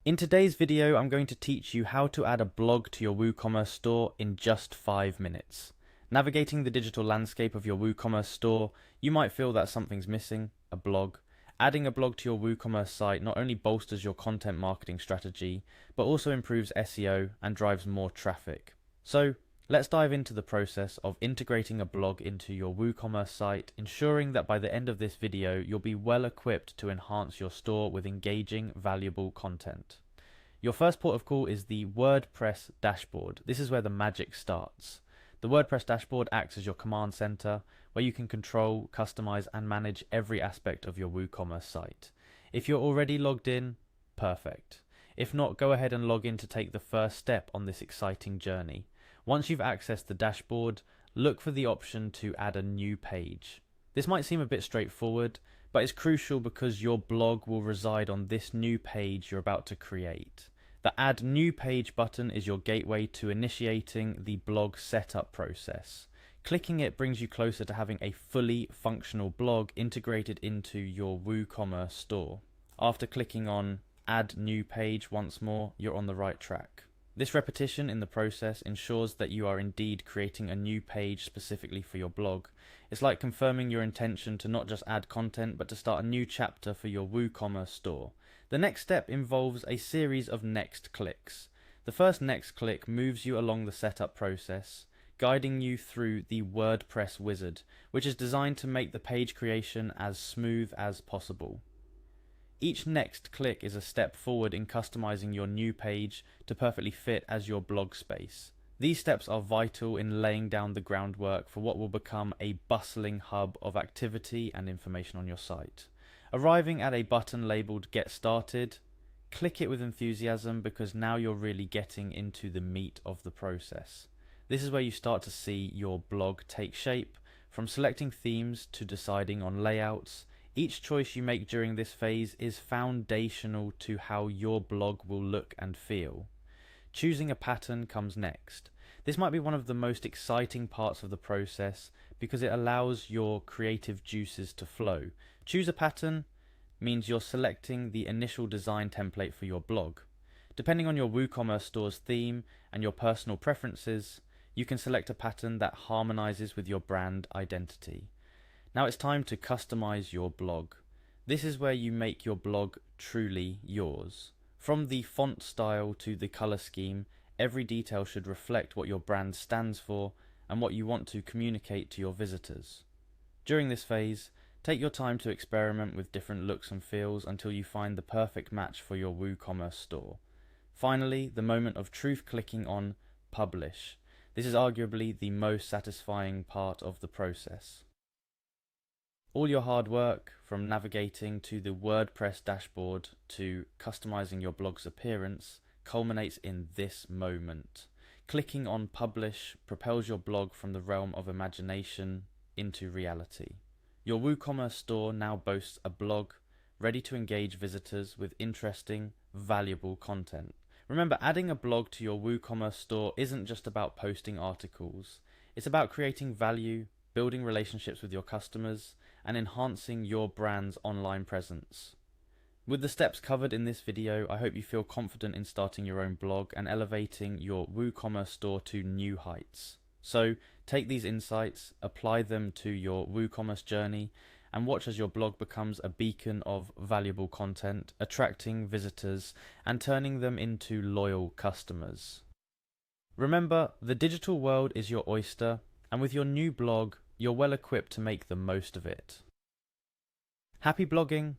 In today's video, I'm going to teach you how to add a blog to your WooCommerce store in just 5 minutes. Navigating the digital landscape of your WooCommerce store, you might feel that something's missing, a blog. Adding a blog to your WooCommerce site not only bolsters your content marketing strategy, but also improves SEO and drives more traffic. So, let's dive into the process of integrating a blog into your WooCommerce site, ensuring that by the end of this video, you'll be well equipped to enhance your store with engaging, valuable content. Your first port of call is the WordPress dashboard. This is where the magic starts. The WordPress dashboard acts as your command center, where you can control, customize, and manage every aspect of your WooCommerce site. If you're already logged in, perfect. If not, go ahead and log in to take the first step on this exciting journey. Once you've accessed the dashboard, look for the option to add a new page. This might seem a bit straightforward, but it's crucial because your blog will reside on this new page you're about to create. The Add New Page button is your gateway to initiating the blog setup process. Clicking it brings you closer to having a fully functional blog integrated into your WooCommerce store. After clicking on Add New Page once more, you're on the right track. This repetition in the process ensures that you are indeed creating a new page specifically for your blog. It's like confirming your intention to not just add content, but to start a new chapter for your WooCommerce store. The next step involves a series of next clicks. The first next click moves you along the setup process, guiding you through the WordPress wizard, which is designed to make the page creation as smooth as possible. Each next click is a step forward in customizing your new page to perfectly fit as your blog space. These steps are vital in laying down the groundwork for what will become a bustling hub of activity and information on your site. Arriving at a button labeled Get Started, click it with enthusiasm because now you're really getting into the meat of the process. This is where you start to see your blog take shape, from selecting themes to deciding on layouts. Each choice you make during this phase is foundational to how your blog will look and feel. Choosing a pattern comes next. This might be one of the most exciting parts of the process because it allows your creative juices to flow. Choose a pattern means you're selecting the initial design template for your blog. Depending on your WooCommerce store's theme and your personal preferences, you can select a pattern that harmonizes with your brand identity. Now it's time to customize your blog. This is where you make your blog truly yours. From the font style to the color scheme, every detail should reflect what your brand stands for and what you want to communicate to your visitors. During this phase, take your time to experiment with different looks and feels until you find the perfect match for your WooCommerce store. Finally, the moment of truth, clicking on Publish. This is arguably the most satisfying part of the process. All your hard work, from navigating to the WordPress dashboard to customizing your blog's appearance, culminates in this moment. Clicking on Publish propels your blog from the realm of imagination into reality. Your WooCommerce store now boasts a blog ready to engage visitors with interesting, valuable content. Remember, adding a blog to your WooCommerce store isn't just about posting articles. It's about creating value, building relationships with your customers, and enhancing your brand's online presence. With the steps covered in this video, I hope you feel confident in starting your own blog and elevating your WooCommerce store to new heights. So, take these insights, apply them to your WooCommerce journey, and watch as your blog becomes a beacon of valuable content, attracting visitors and turning them into loyal customers. Remember, the digital world is your oyster, and with your new blog, you're well equipped to make the most of it. Happy blogging!